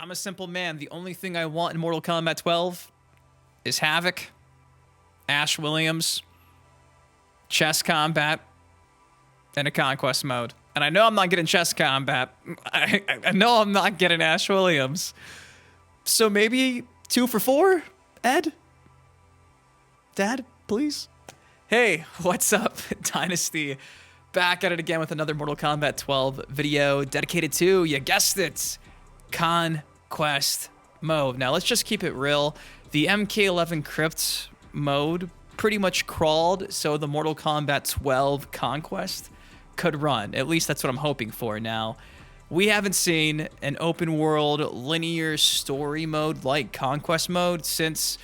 I'm a simple man. The only thing I want in Mortal Kombat 12 is Havoc, Ash Williams, chess combat, and a Conquest Mode. And I know I'm not getting chess combat. I know I'm not getting Ash Williams. So maybe 2 for 4, Ed? Dad, please? Hey, what's up, Dynasty? Back at it again with another Mortal Kombat 12 video dedicated to, you guessed it, Conquest Mode. Now, let's just keep it real. The MK11 Crypt mode pretty much crawled so the Mortal Kombat 12 Conquest could run. At least that's what I'm hoping for. Now, we haven't seen an open world linear story mode like Conquest Mode since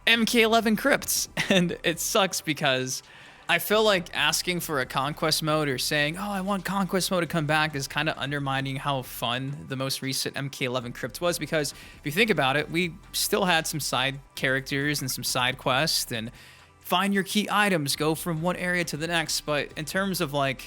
MK11 Crypts, and it sucks because I feel like asking for a Conquest Mode or saying, oh, I want Conquest Mode to come back is kind of undermining how fun the most recent MK11 Crypt was, because if you think about it, we still had some side characters and some side quests and find your key items, go from one area to the next, but in terms of like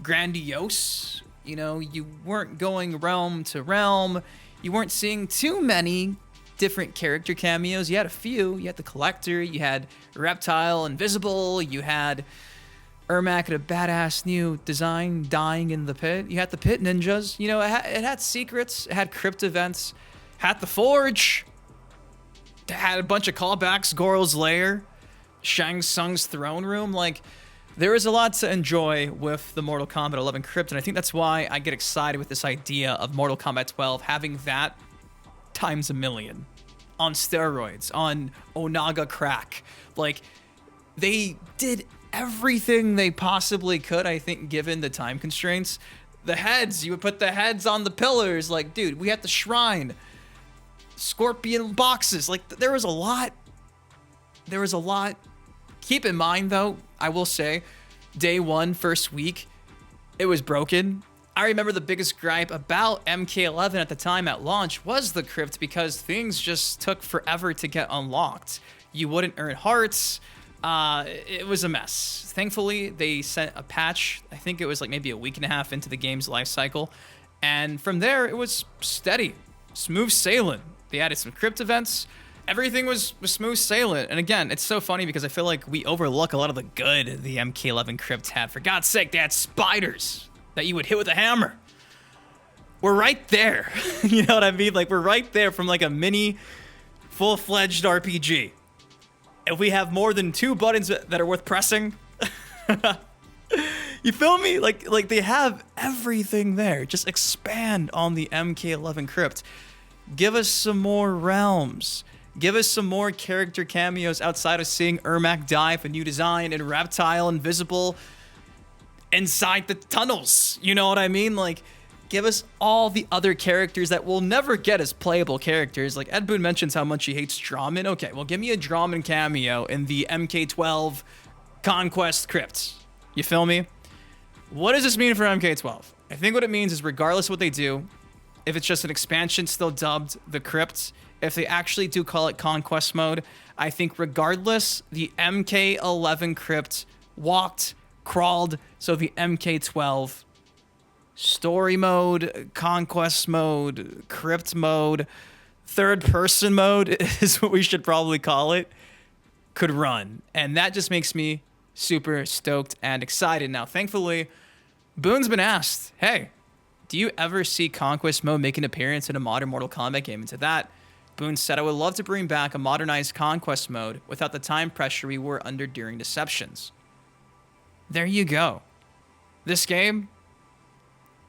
grandiose, you know, you weren't going realm to realm, you weren't seeing too many different character cameos. You had a few. You had the Collector, you had Reptile, Invisible, you had Ermac at a badass new design dying in the pit. You had the Pit Ninjas. You know, it had secrets, it had crypt events, had the Forge, it had a bunch of callbacks, Goro's Lair, Shang Tsung's throne room. Like, there is a lot to enjoy with the Mortal Kombat 11 Crypt, and I think that's why I get excited with this idea of Mortal Kombat 12 having that times a million on steroids, on Onaga crack. Like, they did everything they possibly could, I think, given the time constraints. The heads, you would put the heads on the pillars. Like, dude, we had the shrine, scorpion boxes. Like, there was a lot. There was a lot. Keep in mind, though, I will say, day one, first week, it was broken. I remember the biggest gripe about MK11 at the time at launch was the crypt, because things just took forever to get unlocked. You wouldn't earn hearts. It was a mess. Thankfully, they sent a patch. I think it was like maybe a week and a half into the game's life cycle. And from there, it was steady, smooth sailing. They added some crypt events. Everything was smooth sailing. And again, it's so funny because I feel like we overlook a lot of the good the MK11 crypt had. For God's sake, they had spiders that you would hit with a hammer. We're right there. You know what I mean? Like, we're right there from like a mini full-fledged RPG. If we have more than 2 buttons that are worth pressing, you feel me? Like they have everything there. Just expand on the MK11 Crypt. Give us some more realms. Give us some more character cameos outside of seeing Ermac die with a new design and Reptile Invisible inside the tunnels. You know what I mean? Like, give us all the other characters that we'll never get as playable characters. Like, Ed Boon mentions how much he hates Draman. Okay, well, give me a Draman cameo in the MK12 Conquest Crypt. You feel me? What does this mean for MK12? I think what it means is, regardless of what they do, if it's just an expansion still dubbed the Crypt, if they actually do call it Conquest Mode, I think regardless, the MK11 Crypt walked, crawled, so the MK12 story mode, Conquest Mode, Crypt Mode, third person mode is what we should probably call it, could run. And that just makes me super stoked and excited. Now, thankfully, Boon's been asked, hey, do you ever see Conquest Mode make an appearance in a modern Mortal Kombat game? And to that, Boon said, I would love to bring back a modernized Conquest Mode without the time pressure we were under during Deceptions. There you go. This game,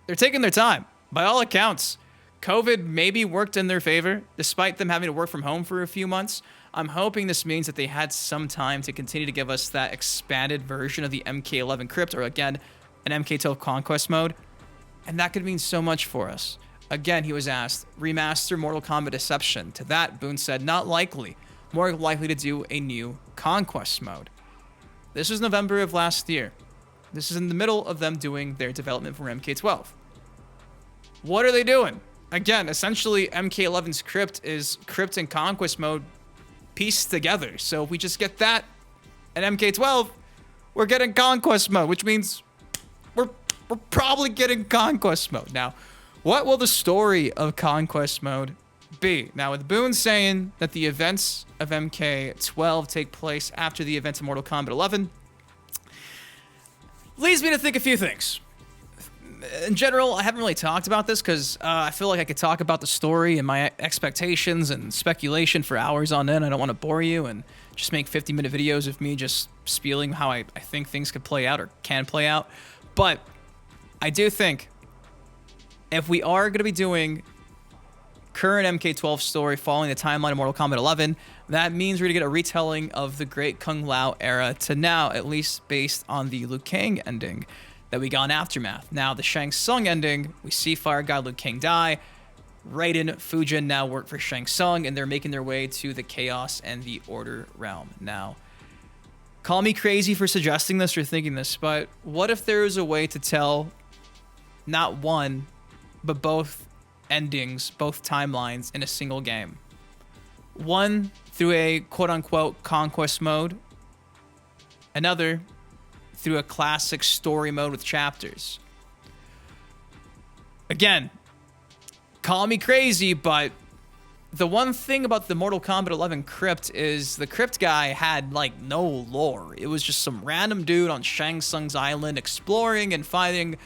they're taking their time. By all accounts, COVID maybe worked in their favor, despite them having to work from home for a few months. I'm hoping this means that they had some time to continue to give us that expanded version of the MK11 Crypt, or again, an MK12 Conquest Mode. And that could mean so much for us. Again, he was asked, remaster Mortal Kombat Deception. To that, Boon said, not likely. More likely to do a new Conquest Mode. This was November of last year. This is in the middle of them doing their development for MK12. What are they doing? Again, essentially, MK11's Crypt is Crypt and Conquest Mode pieced together. So if we just get that and MK12, we're getting Conquest Mode, which means we're probably getting Conquest Mode. Now, what will the story of Conquest Mode B. Now, with Boon saying that the events of MK12 take place after the events of Mortal Kombat 11, leads me to think a few things. In general, I haven't really talked about this because I feel like I could talk about the story and my expectations and speculation for hours on end. I don't want to bore you and just make 50-minute videos of me just spieling how I think things could play out or can play out. But I do think if we are going to be doing current MK12 story following the timeline of Mortal Kombat 11, that means we're going to get a retelling of the Great Kung Lao era to now, at least based on the Liu Kang ending that we got in Aftermath. Now, the Shang Tsung ending, we see Fire God Liu Kang die. Raiden, Fujin now work for Shang Tsung, and they're making their way to the Chaos and the Order realm. Now, call me crazy for suggesting this or thinking this, but what if there is a way to tell not one, but both endings, both timelines in a single game? One through a quote-unquote conquest mode, another through a classic story mode with chapters. Again, call me crazy, but the one thing about the Mortal Kombat 11 crypt is the crypt guy had like no lore. It was just some random dude on Shang Tsung's island exploring and finding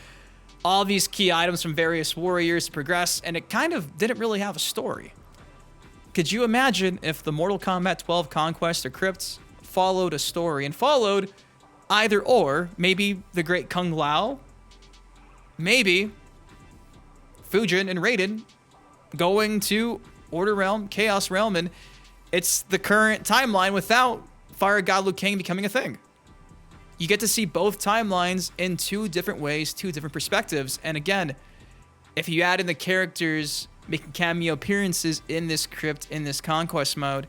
all these key items from various warriors to progress, and it kind of didn't really have a story. Could you imagine if the Mortal Kombat 12 Conquest or Crypts followed a story and followed either or, maybe the Great Kung Lao, maybe Fujin and Raiden going to Order Realm, Chaos Realm, and it's the current timeline without Fire God Liu Kang becoming a thing. You get to see both timelines in two different ways, two different perspectives. And again, if you add in the characters making cameo appearances in this crypt, in this conquest mode,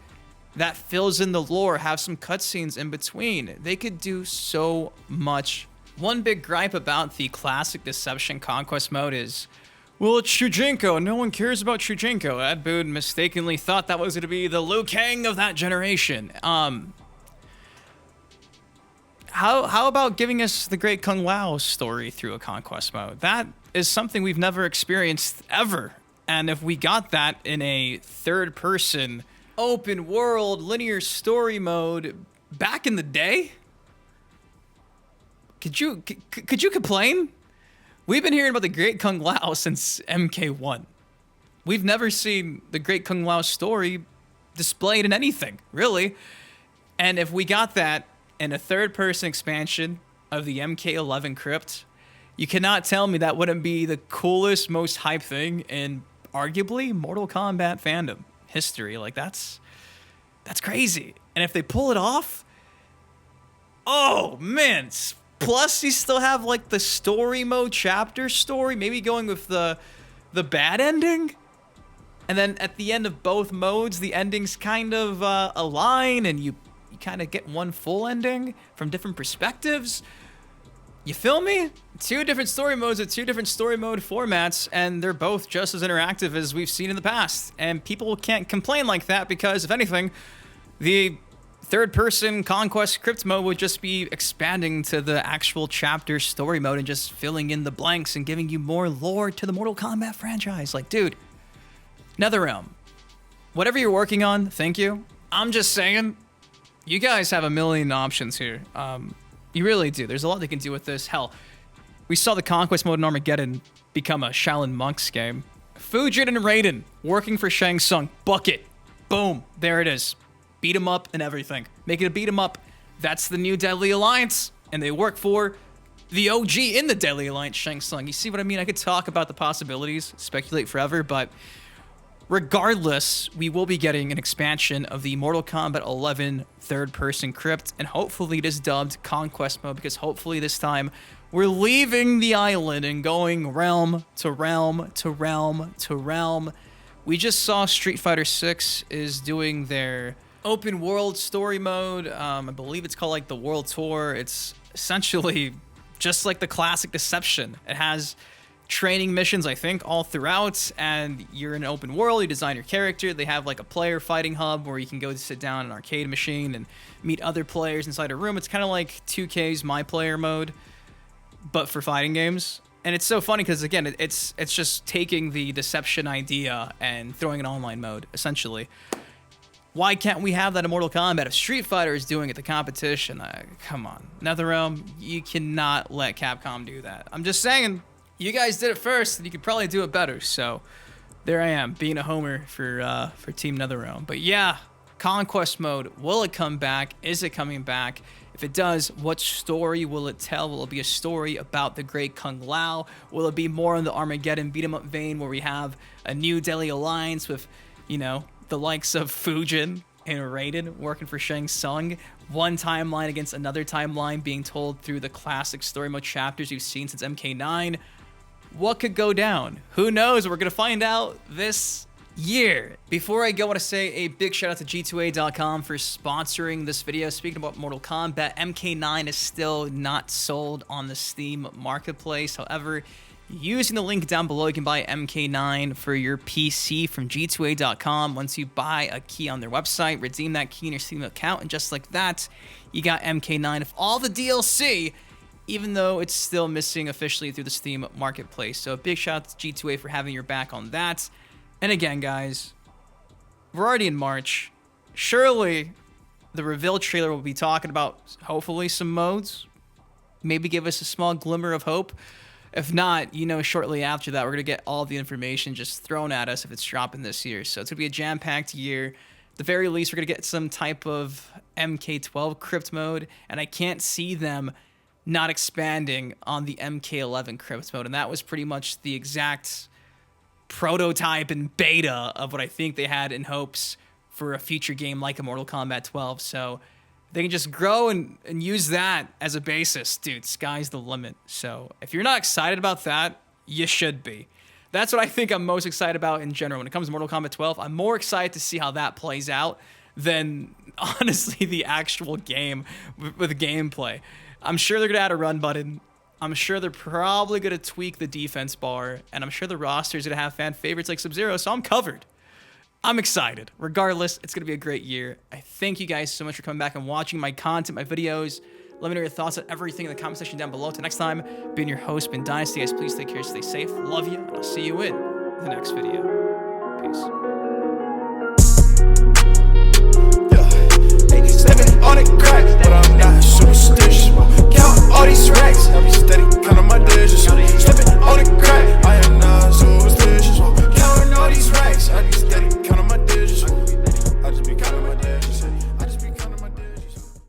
that fills in the lore, have some cutscenes in between. They could do so much. One big gripe about the classic Deception Conquest mode is, well, it's Shujinko. No one cares about Shujinko. Ed Boon mistakenly thought that was going to be the Liu Kang of that generation. How about giving us the Great Kung Lao story through a conquest mode? That is something we've never experienced ever. And if we got that in a third-person, open-world, linear story mode back in the day, could you complain? We've been hearing about the Great Kung Lao since MK1. We've never seen the Great Kung Lao story displayed in anything, really. And if we got that in a third-person expansion of the MK11 crypt, you cannot tell me that wouldn't be the coolest, most hype thing in arguably Mortal Kombat fandom history. Like, that's crazy. And if they pull it off, oh man. Plus, you still have like the story mode chapter story, maybe going with the bad ending. And then at the end of both modes, the endings kind of align and you kind of get one full ending from different perspectives. You feel me? Two different story modes with two different story mode formats, and they're both just as interactive as we've seen in the past. And people can't complain like that because, if anything, the third-person Conquest Crypt mode would just be expanding to the actual chapter story mode and just filling in the blanks and giving you more lore to the Mortal Kombat franchise. Like, dude, NetherRealm, whatever you're working on, thank you. I'm just saying, you guys have a million options here. You really do. There's a lot they can do with this. Hell, we saw the Conquest Mode in Armageddon become a Shaolin Monks game. Fujin and Raiden working for Shang Tsung. Bucket. Boom. There it is. Beat 'em up and everything. Make it a beat 'em up. That's the new Deadly Alliance. And they work for the OG in the Deadly Alliance, Shang Tsung. You see what I mean? I could talk about the possibilities, speculate forever, but regardless, we will be getting an expansion of the Mortal Kombat 11 third-person crypt, and hopefully it is dubbed Conquest Mode, because hopefully this time we're leaving the island and going realm to realm to realm to realm. We just saw Street Fighter 6 is doing their open world story mode. I believe it's called like the World Tour. It's essentially just like the classic Deception. It has training missions, I think, all throughout, and you're in an open world, you design your character. They have like a player fighting hub where you can go to sit down in an arcade machine and meet other players inside a room. It's kind of like 2K's My Player mode, but for fighting games. And it's so funny because, again, it's just taking the deception idea and throwing an online mode, essentially. Why can't we have that in Mortal Kombat? If Street Fighter is doing it, the competition, come on. NetherRealm, you cannot let Capcom do that. I'm just saying, you guys did it first, and you could probably do it better. So there I am, being a homer for Team NetherRealm. But yeah, Conquest Mode, will it come back? Is it coming back? If it does, what story will it tell? Will it be a story about the great Kung Lao? Will it be more in the Armageddon beat-em-up vein where we have a new deadly alliance with, you know, the likes of Fujin and Raiden working for Shang Tsung? One timeline against another timeline being told through the classic story mode chapters you've seen since MK9. What could go down? Who knows? We're going to find out this year. Before I go, I want to say a big shout out to G2A.com for sponsoring this video. Speaking about Mortal Kombat, MK9 is still not sold on the Steam marketplace. However, using the link down below, you can buy MK9 for your PC from G2A.com. Once you buy a key on their website, redeem that key in your Steam account, and just like that, you got MK9 of all the DLC, even though it's still missing officially through the Steam marketplace. So a big shout out to G2A for having your back on that. And again, guys, we're already in March. Surely the reveal trailer will be talking about, hopefully, some modes. Maybe give us a small glimmer of hope. If not, you know, shortly after that, we're going to get all the information just thrown at us if it's dropping this year. So it's going to be a jam-packed year. At the very least, we're going to get some type of MK12 crypt mode. And I can't see them not expanding on the MK11 crypt mode. And that was pretty much the exact prototype and beta of what I think they had in hopes for a future game like a Mortal Kombat 12. So they can just grow and use that as a basis. Dude, sky's the limit. So if you're not excited about that, you should be. That's what I think I'm most excited about in general. When it comes to Mortal Kombat 12, I'm more excited to see how that plays out than, honestly, the actual game with gameplay. I'm sure they're going to add a run button. I'm sure they're probably going to tweak the defense bar, and I'm sure the roster is going to have fan favorites like Sub-Zero, so I'm covered. I'm excited. Regardless, it's going to be a great year. I thank you guys so much for coming back and watching my content, my videos. Let me know your thoughts on everything in the comment section down below. Till next time, being your host, Boon Dynasty. Guys, please take care, stay safe. Love you, and I'll see you in the next video. Peace. Yeah. Living on it, crack.